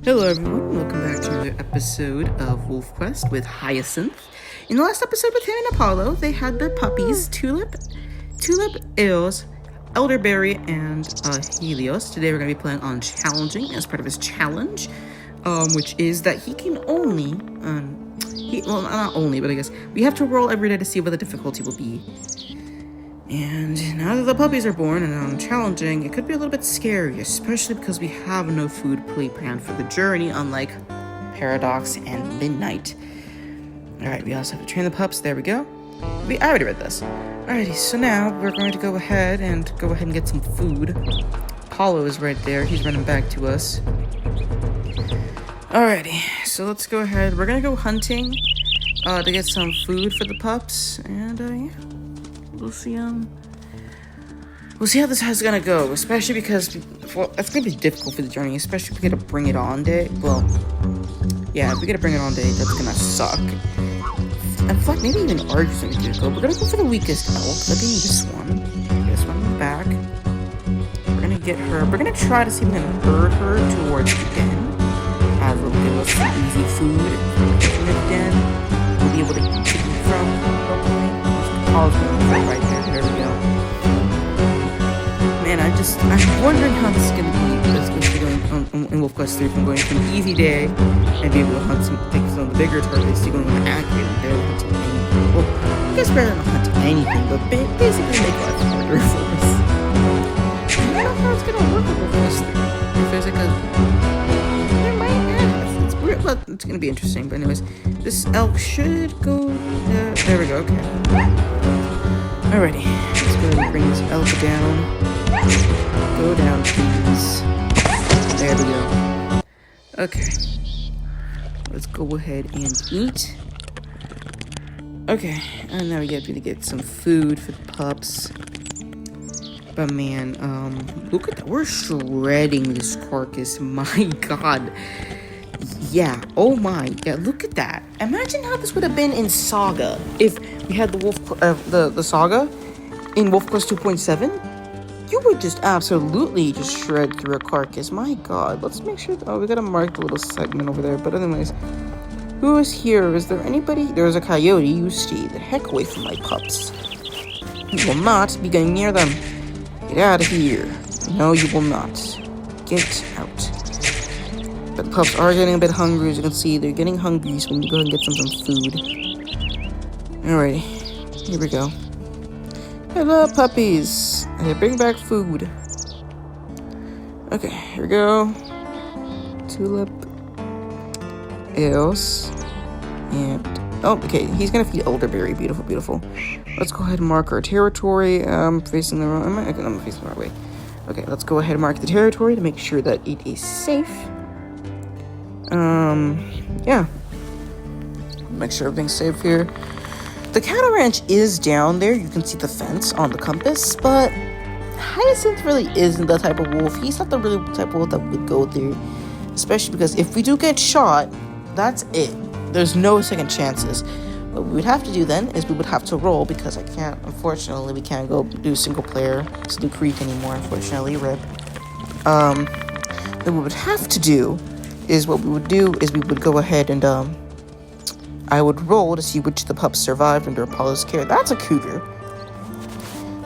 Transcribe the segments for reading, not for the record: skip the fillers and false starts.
Hello everyone, welcome back to another episode of Wolfquest with Hyacinth. In the last episode with him and Apollo, they had their puppies, Tulip, Eos, Elderberry, and Helios. Today we're going to be playing on challenging as part of his challenge, which is that he can only, not only, but I guess we have to roll every day to see what the difficulty will be. And now that the puppies are born and on challenging, it could be a little bit scary, especially because we have no food planned for the journey, unlike Paradox and Midnight. Alright, we also have to train the pups. There we go. I already read this. Alrighty, so now we're going to go ahead and get some food. Apollo is right there. He's running back to us. Alrighty, so let's go ahead. We're going to go hunting to get some food for the pups. And, yeah. We'll see how this is gonna go, especially because, well, it's gonna be difficult for the journey, especially if we gotta bring it on day. Well, yeah, if we gotta bring it on day, that's gonna suck. In fact, maybe even Archer's gonna go. We're gonna go for the weakest elk. That'd be this one. This one in the back. We're gonna get her. We're gonna try to see if we can herd her towards the den. As we'll give us some easy food in the den. We'll be able to eat from, hopefully. Right there we go. Man, I'm wondering how this is going to be. It's going to be going in Wolfquest 3 from going from an easy day and be able to hunt some of the bigger targets to going with an accurate and barely hunt anything. Well, I guess barely not hunt anything, but basically make life harder for us. I don't know how it's going to work with Wolfquest 3. If there's like it's weird, but it's going to be interesting. But anyways, this elk should go, there we go, okay. Alrighty, let's go ahead and bring this elk down. Go down, please. There we go. Okay. Let's go ahead and eat. Okay, and now we gotta get some food for the pups. But man, look at that. We're shredding this carcass. My god. Yeah, oh my, yeah, look at that. Imagine how this would have been in Saga if we had the the Saga in Wolfquest 2.7. You would just absolutely just shred through a carcass. My god, let's make sure we gotta mark the little segment over there. But anyways, who is here? Is there anybody? There's a coyote. You stay the heck away from my pups. You will not be going near them. Get out of here. No, you will not. Get out. But the pups are getting a bit hungry, as you can see. They're getting hungry, so we need to go ahead and get some food. Alrighty, here we go. Hello, puppies. Hey, bring back food. Okay, here we go. Tulip, Eos, and okay, he's gonna feed Elderberry. Beautiful, beautiful. Let's go ahead and mark our territory. Facing the wrong. I'm facing the wrong way. Okay, let's go ahead and mark the territory to make sure that it is safe. Yeah. Make sure everything's safe here. The cattle ranch is down there. You can see the fence on the compass, but Hyacinth really isn't the type of wolf. He's not the really type of wolf that would go there. Especially because if we do get shot, that's it. There's no second chances. What we would have to do then is we would have to roll, because unfortunately, we can't go do single player Blue Creek anymore, unfortunately, rip. What we would have to do is we would go ahead and I would roll to see which of the pups survived under Apollo's care. That's a cougar.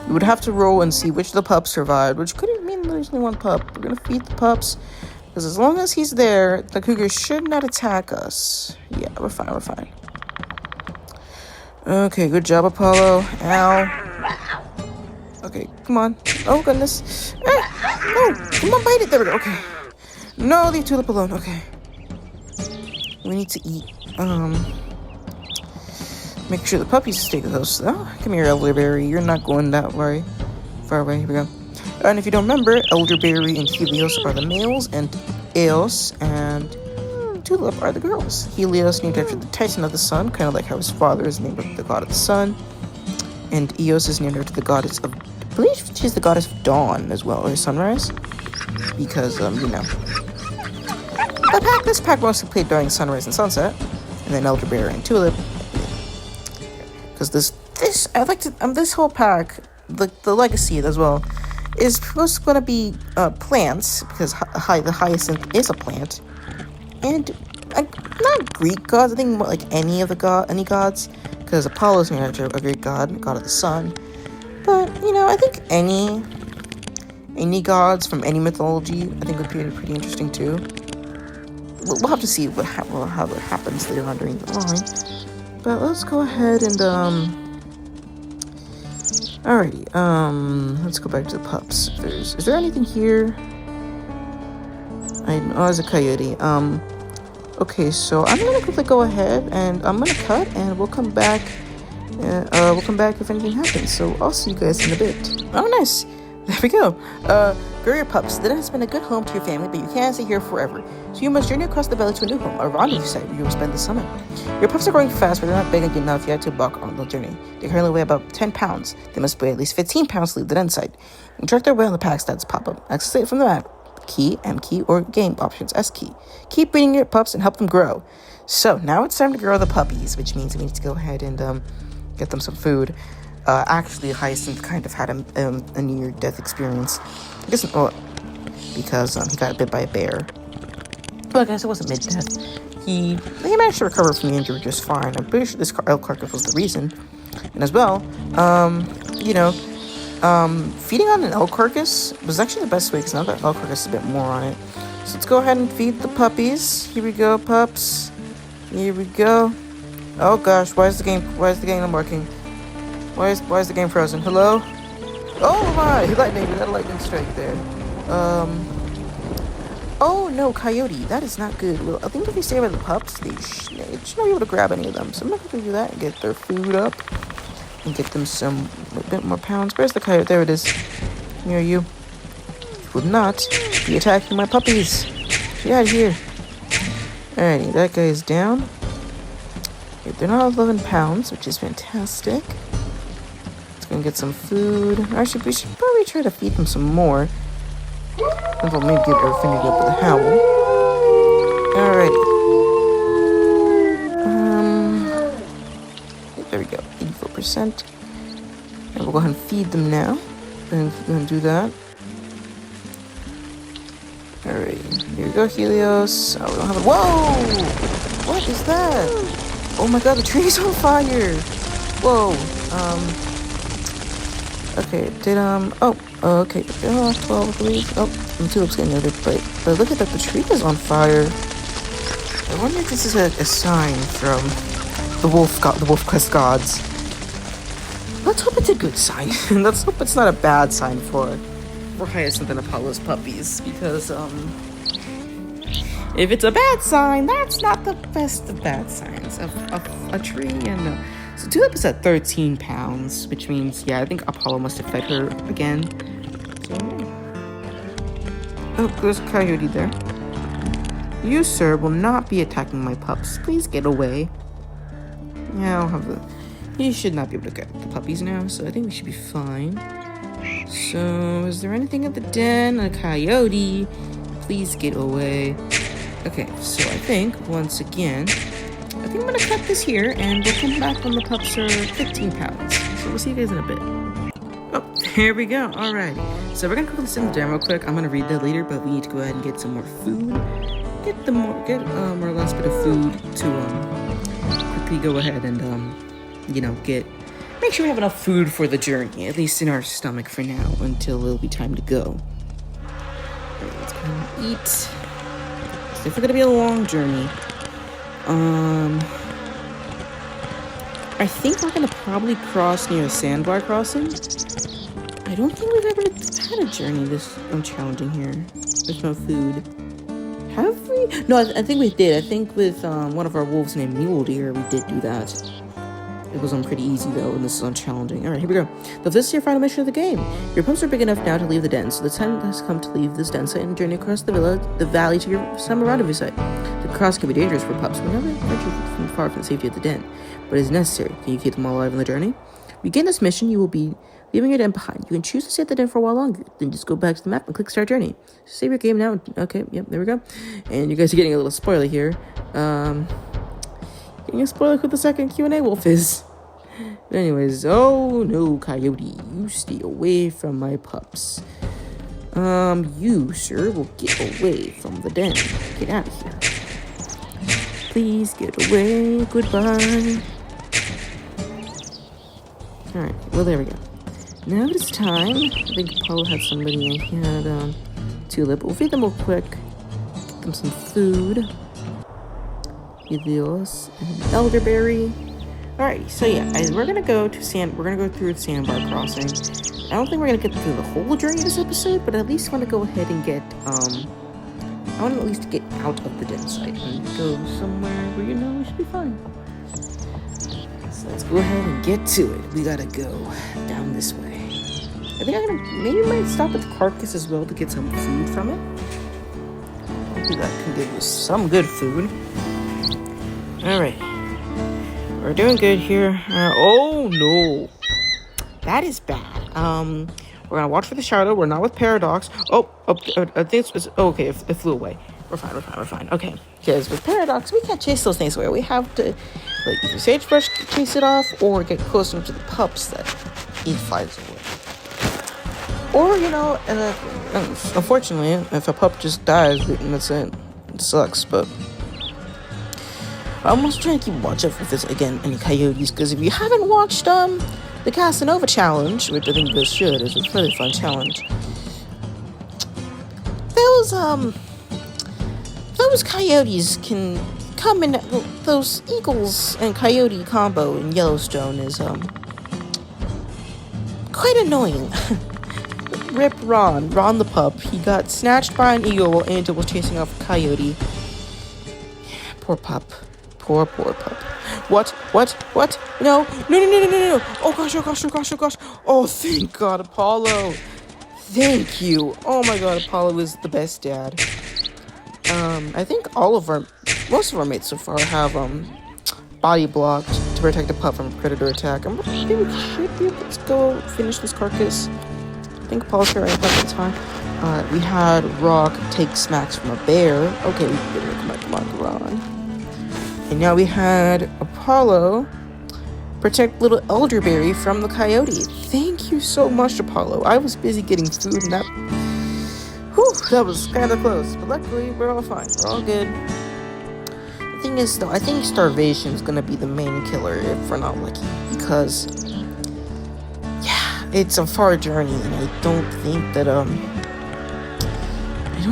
We would have to roll and see which of the pups survived, which could mean there's only one pup. We're gonna feed the pups, because as long as he's there, the cougar should not attack us. Yeah, we're fine. Okay, good job, Apollo. Ow. Okay, come on. Oh goodness. No, come on, bite it. There we go. Okay. No, leave Tulip alone. Okay. We need to eat. Make sure the puppies stay close. Oh, come here, Elderberry. You're not going that way. Far away. Here we go. And if you don't remember, Elderberry and Helios are the males, and Eos and Tulip are the girls. Helios named after the Titan of the sun, kind of like how his father is named after the god of the sun. And Eos is named after the goddess of, I believe she's the goddess of dawn as well, or sunrise. Because, this pack mostly played during sunrise and sunset, and then Elderberry and Tulip. Because this whole pack, the legacy as well, is supposed to be plants, because the Hyacinth is a plant. and not Greek gods. I think more like any gods, because Apollo is named after a Greek god of the sun. But I think any gods from any mythology, I think would be pretty interesting too. We'll have to see how that happens later on during the line. But let's go ahead and alrighty, let's go back to the pups. Is there anything here? There's a coyote. Okay, so I'm gonna quickly go ahead and I'm gonna cut, and we'll come back. We'll come back if anything happens. So I'll see you guys in a bit. Oh, nice. There we go. Grow your pups. The den has been a good home to your family, but you can't stay here forever. So you must journey across the valley to a new home, a rendezvous site where you will spend the summer. Your pups are growing fast, but they're not big enough yet to embark on the journey. They currently weigh about 10 pounds. They must weigh at least 15 pounds to leave the den site. You track their way on the pack stats pop-up. Access it from the map. Key, M key, or game options, S key. Keep breeding your pups and help them grow. So now it's time to grow the puppies, which means we need to go ahead and get them some food. Actually, Hyacinth kind of had a near-death experience. I guess, because he got bit by a bear. Well, I guess it wasn't mid-death. He managed to recover from the injury just fine. I'm pretty sure this elk carcass was the reason. And as well, feeding on an elk carcass was actually the best way, because now that elk carcass is a bit more on it. So let's go ahead and feed the puppies. Here we go, pups. Here we go. Oh gosh, why is the game not working? Why is the game frozen? Hello? Oh my! We got a lightning strike there. Oh no, coyote. That is not good. Well, I think if we stay by the pups, they should not be able to grab any of them. So I'm not going to do that and get their food up. And get them a bit more pounds. Where's the coyote? There it is. Near you. You would not be attacking my puppies. Get out of here. Alrighty, that guy is down. Okay, they're not 11 pounds, which is fantastic. Let's go and get some food. Actually, we should probably try to feed them some more. And we'll maybe get our finger up with a howl. Alrighty. There we go. 84%. And we'll go ahead and feed them now. And we're going to do that. Alright. Here we go, Helios. Oh, we don't have a... Whoa! What is that? Oh my god, the tree's on fire! Whoa. Okay, okay. 12, I believe. Oh, the tulips getting another plate. But look at that, the tree is on fire. I wonder if this is a sign from the Wolfquest gods. Let's hope it's a good sign. Let's hope it's not a bad sign for Hyacinth and Apollo's puppies, because if it's a bad sign, that's not the best of bad signs. A tree and so Tulip is at 13 pounds, which means, yeah, I think Apollo must have fed her again. So, oh, there's a coyote there. You, sir, will not be attacking my pups. Please get away. Yeah, I'll have the... You should not be able to get the puppies now, so I think we should be fine. So, is there anything at the den? A coyote. Please get away. Okay, so I think, once again... I think I'm going to cut this here, and we'll come back when the pups are 15 pounds. So we'll see you guys in a bit. Oh, here we go. Alrighty. So we're going to quickly sit down real quick. I'm going to read that later, but we need to go ahead and get some more food. Get more or less bit of food to quickly go ahead and, make sure we have enough food for the journey, at least in our stomach for now, until it'll be time to go. Alright, let's go ahead and eat. It's definitely going to be a long journey. I think we're gonna probably cross near a sandbar crossing. I don't think we've ever had a journey this challenging here. There's no food. Have we? No, I think we did. I think with one of our wolves named Mule Deer, we did do that. It was pretty easy though, and this is unchallenging. Alright, here we go. So this is your final mission of the game. Your pups are big enough now to leave the den, so the time has come to leave this den site and journey across the valley to your summer rendezvous site. The cross can be dangerous for pups. We never venture far from the safety of the den, but it is necessary. Can you keep them all alive on the journey? Begin this mission, you will be leaving your den behind. You can choose to stay at the den for a while longer. Then just go back to the map and click start journey. Save your game now. Okay, yep, there we go. And you guys are getting a little spoiler here. Getting a spoiler who the second Q&A wolf is. But anyways, oh no, coyote, you stay away from my pups. You, sir, will get away from the den. Get out of here. please get away. Goodbye. Alright, well, there we go. Now it's time. I think Apollo had somebody in. He had Tulip. We'll feed them real quick. Get them some food. Helios and elderberry. Alright, so yeah, we're gonna go through the Sandbar Crossing. I don't think we're gonna get through the whole journey this episode, but at least want to go ahead and get I want to at least get out of the den site and go somewhere where we should be fine. So let's go ahead and get to it. We gotta go down this way. I think maybe might stop at the carcass as well to get some food from it. Hopefully that can give you some good food. Alright. We're doing good here. Oh no. That is bad. We're gonna watch for the shadow. We're not with Paradox. I think okay, it flew away. We're fine. Okay. Because with Paradox, we can't chase those things away. We have to, either Sagebrush chase it off, or get closer to the pups that it flies away. Or, unfortunately, if a pup just dies, that's it. It sucks, but I'm almost trying to keep watch out for this again, any coyotes, because if you haven't watched, the Casanova challenge, which I think you guys should, is a really fun challenge. Those coyotes can come in. Those eagles and coyote combo in Yellowstone is quite annoying. Rip Ron the pup. He got snatched by an eagle while Angel was chasing off a coyote. Poor pup. Poor pup. What? No. Oh gosh. Oh, thank God, Apollo. Thank you. Oh my God, Apollo is the best dad. I think most of our mates so far have, body blocked to protect the pup from predator attack. I think we should be able to go finish this carcass. I think Apollo's here right at the time. We had Rock take smacks from a bear. Okay, we better come on. And now we had Apollo protect little elderberry from the coyote. Thank you so much, Apollo. I was busy getting food and that was kind of close. But luckily, we're all fine. We're all good. The thing is, though, I think starvation is going to be the main killer if we're not lucky. Because, it's a far journey and I don't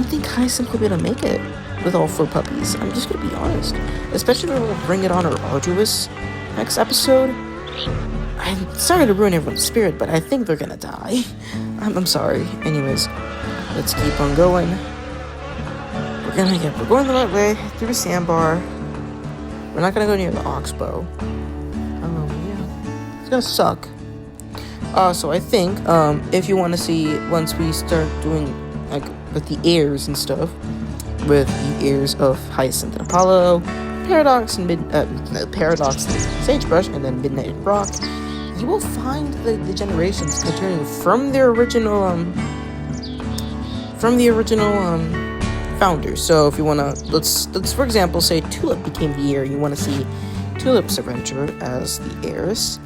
think Hyacinth will be able to make it with all 4 puppies. I'm just gonna be honest. Especially when we'll bring it on our Arduous next episode. I'm sorry to ruin everyone's spirit, but I think they're gonna die. I'm sorry. Anyways, let's keep on going. We're going the right way through the sandbar. We're not gonna go near the oxbow. It's gonna suck. So I think if you want to see once we start doing with the airs and stuff, with the airs of Hyacinth and Apollo, Paradox and Sagebrush, and then Midnight and Rock, you will find the generations continuing from the original founders. So if you want to, let's for example say Tulip became the heir. You want to see Tulip's adventure as the heiress.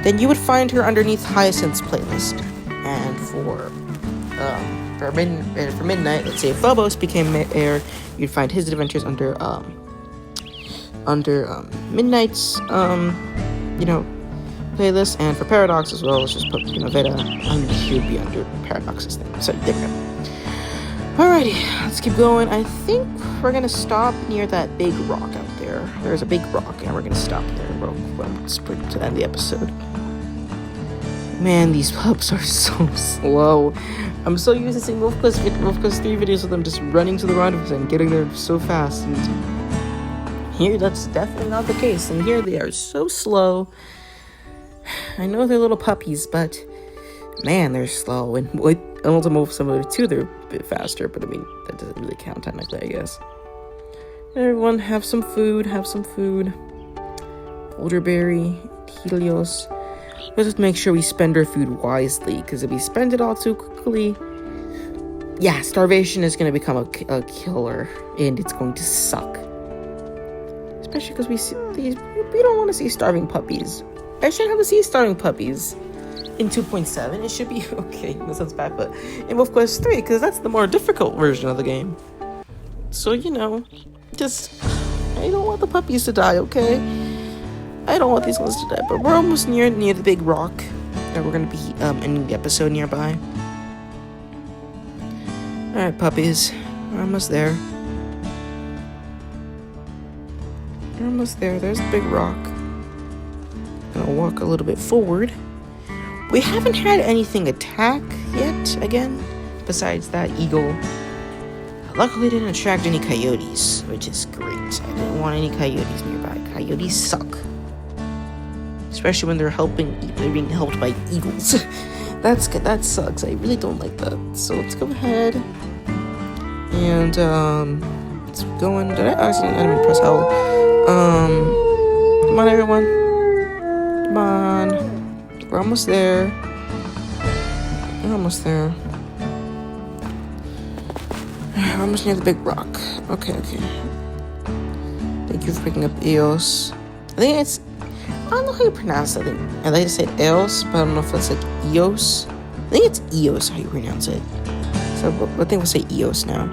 Then you would find her underneath Hyacinth's playlist. And for Midnight, let's say if Phobos became heir, you'd find his adventures under Midnight's playlist. And for Paradox as well, let's just put Veda, and she would be under Paradox's thing. So there we go. Alrighty, let's keep going. I think we're gonna stop near that big rock out there. There's a big rock, and we're gonna stop there. To end the episode. Man, these pups are so slow. I'm so used to seeing Wolfquest 3 videos of them just running to the rendezvous and getting there so fast. And here, that's definitely not the case. And here they are so slow. I know they're little puppies, but man, they're slow. And with Ultimate Wolf Simulator 2, they're a bit faster. But I mean, that doesn't really count technically, I guess. Everyone, have some food. Elderberry, Helios. Let's just make sure we spend our food wisely, because if we spend it all too quickly, starvation is going to become a killer, and it's going to suck. Especially because we don't want to see starving puppies. I shouldn't have to see starving puppies in 2.7. It should be okay. That sounds bad, but in Wolfquest 3, because that's the more difficult version of the game. So, I don't want the puppies to die, okay? I don't want these ones to die, but we're almost near the big rock that we're gonna be ending the episode nearby. Alright, puppies. We're almost there. We're almost there. There's the big rock. Gonna walk a little bit forward. We haven't had anything attack yet, again, besides that eagle. Luckily, didn't attract any coyotes, which is great. I didn't want any coyotes nearby. Coyotes suck. Especially when they're being helped by eagles. That's good. That sucks. I really don't like that. So let's go ahead and let's go in. Did I didn't press L? Come on, everyone. Come on. We're almost there. We're almost there. We're almost near the big rock. Okay. Thank you for picking up Eos. I don't know how you pronounce that thing. I like to say Eos, but I don't know if it's like Eos. I think it's Eos how you pronounce it. So I think we'll say Eos now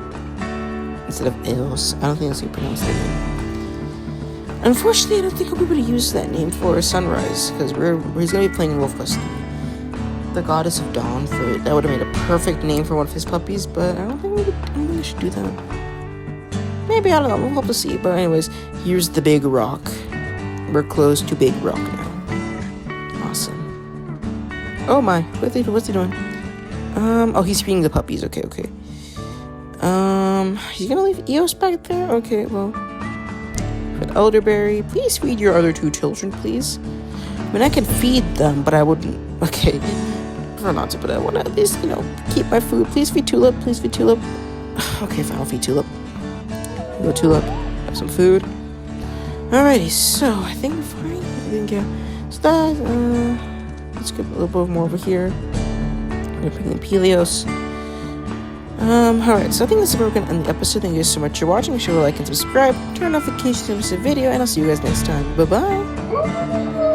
instead of Eos. I don't think that's how you pronounce the name. Unfortunately, I don't think I'll be able to use that name for Sunrise because he's gonna be playing in Wolfquest. The Goddess of Dawn. That would have made a perfect name for one of his puppies, but I don't think we should do that. Maybe, I don't know. We'll have to see. But anyways, here's the big rock. We're close to Big Rock now. Awesome. Oh my, what's he doing? Oh, he's feeding the puppies. Okay. He's gonna leave Eos back there? Okay, well. But Elderberry, please feed your other two children, please. I mean, I can feed them, but I wouldn't. Okay. Prefer not to, but I want to at least, keep my food. Please feed Tulip. Okay, fine, I'll feed Tulip. Go Tulip. Have some food. Alrighty, so I think we're fine. So that, let's get a little bit more over here. I'm gonna bring in Pelios. Alright, so I think this is where we're gonna end the episode. Thank you guys so much for watching. Make sure to like and subscribe, turn on notifications to miss a video, and I'll see you guys next time. Bye-bye!